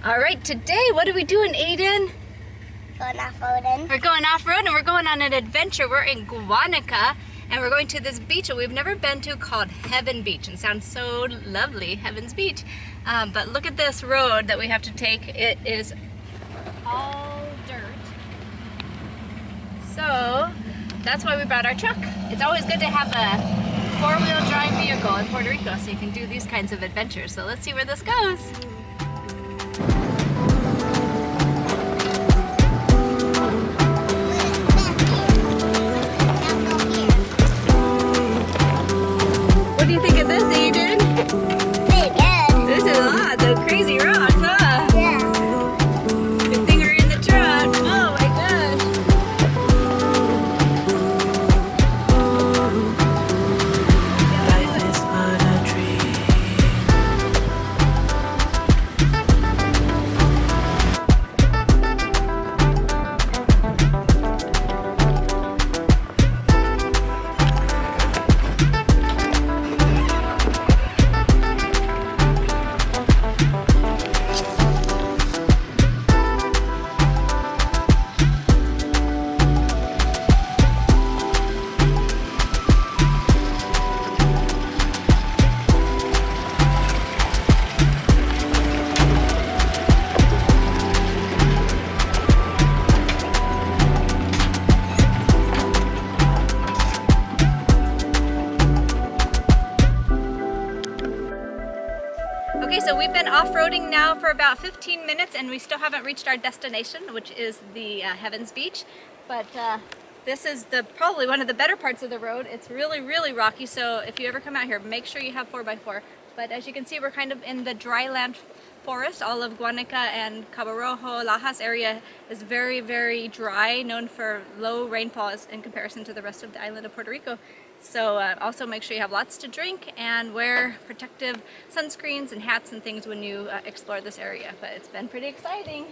All right, today what are we doing, Aiden? Going off-roading. We're going off-road and we're going on an adventure. We're in Guanica and we're going to this beach that we've never been to called Heaven Beach. And it sounds so lovely, Heaven's Beach. But look at this road that we have to take. It is all dirt. So that's why we brought our truck. It's always good to have a four-wheel drive vehicle in Puerto Rico so you can do these kinds of adventures. So let's see where this goes. What do you think of this, Aiden? Pretty good. This is the crazy rocks, huh? Yeah. Good thing we're in the truck. Oh my gosh. Life is but a dream. Okay, so we've been off-roading now for about 15 minutes and we still haven't reached our destination, which is the Heavens Beach. But this is probably one of the better parts of the road. It's really, really rocky, so if you ever come out here, make sure you have 4x4. But as you can see, we're kind of in the dryland forest. All of Guanica and Cabo Rojo, Lajas area is very, very dry, known for low rainfalls in comparison to the rest of the island of Puerto Rico. So also make sure you have lots to drink and wear protective sunscreens and hats and things when you explore this area. But it's been pretty exciting.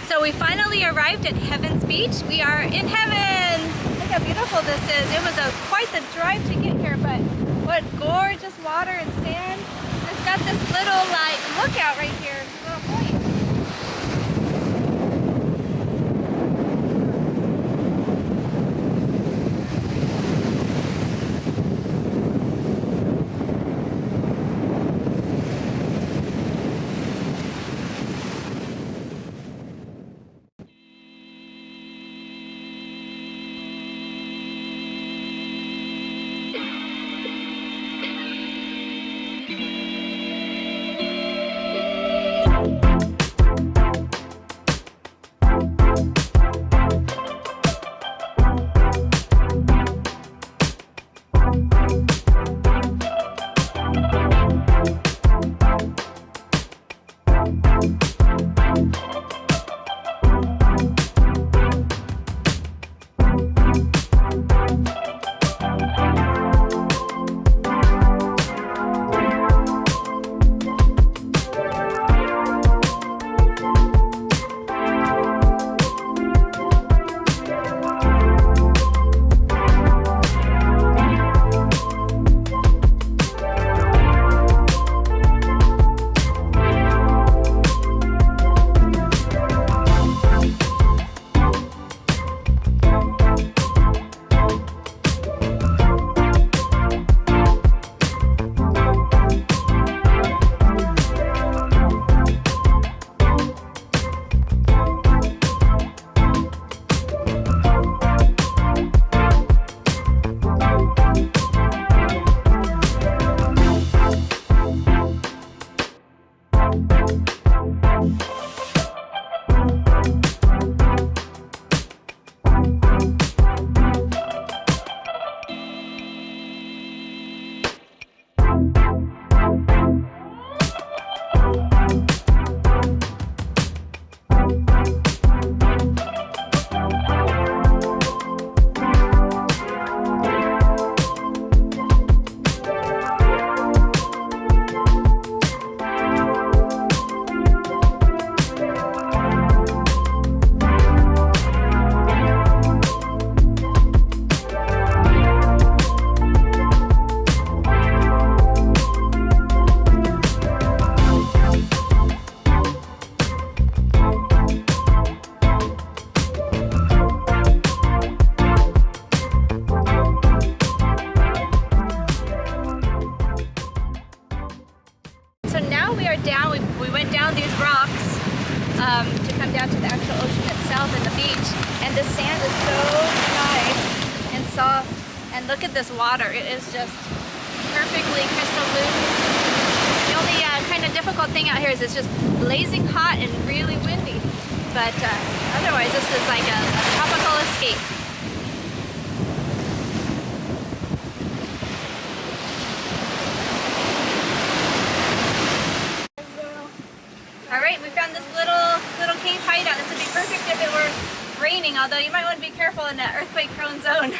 So we finally arrived at Heaven's Beach. We are in heaven! Look how beautiful this is. It was quite the drive to get here, but what gorgeous water and sand. It's got this little lookout right here, little point. look at this water. It is just perfectly crystal blue. The only kind of difficult thing out here is it's just blazing hot and really windy. But otherwise, this is like a tropical escape. All right, we found this little cave hideout. This would be perfect if it were raining, although you might want to be careful in that earthquake-prone zone.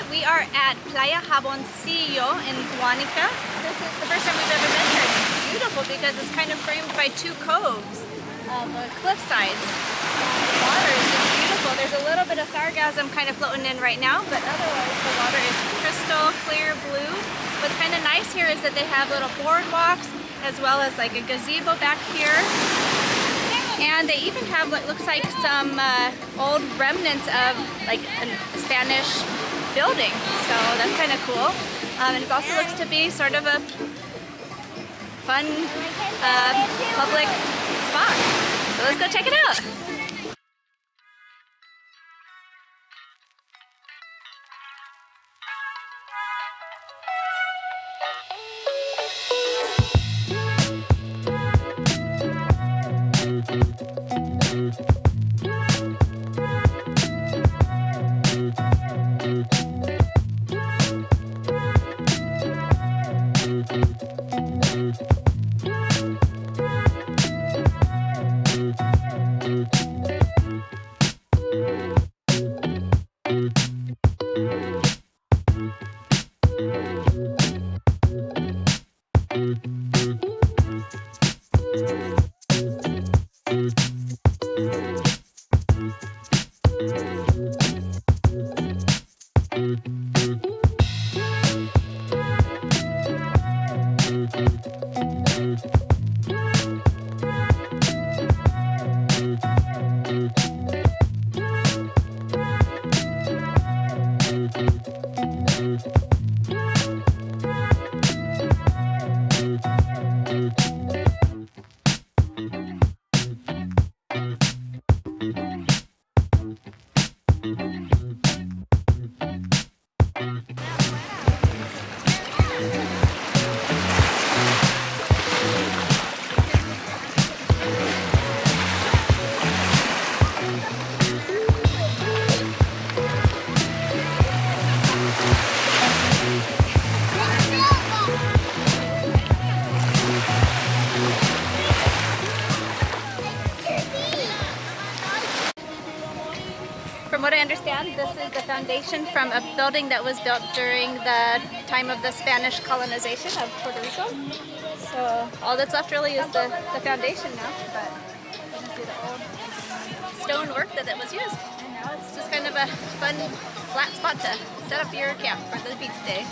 We are at Playa Jaboncillo in Guanica. This is the first time we've ever been here. It's beautiful because it's kind of framed by two coves of cliff sides. The water is just beautiful. There's a little bit of sargassum kind of floating in right now, but otherwise the water is crystal clear blue. What's kind of nice here is that they have little boardwalks as well as like a gazebo back here. And they even have what looks like some old remnants of like a Spanish building. So that's kind of cool. And it also looks to be sort of a fun public spot. So let's go check it out. From what I understand, this is the foundation from a building that was built during the time of the Spanish colonization of Puerto Rico. So all that's left really is the foundation now, but you can see the old stonework that was used. And now it's just kind of a fun flat spot to set up your camp for the beach day.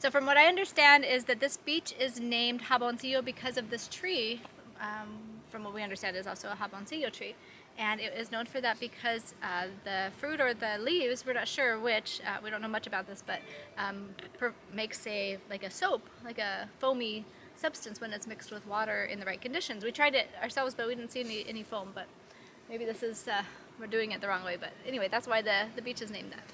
So from what I understand is that this beach is named Jaboncillo because of this tree. From what we understand is also a Jaboncillo tree. And it is known for that because the fruit or the leaves, we're not sure which, we don't know much about this, but makes like a soap, like a foamy substance when it's mixed with water in the right conditions. We tried it ourselves, but we didn't see any foam, but maybe this is, we're doing it the wrong way. But anyway, that's why the beach is named that.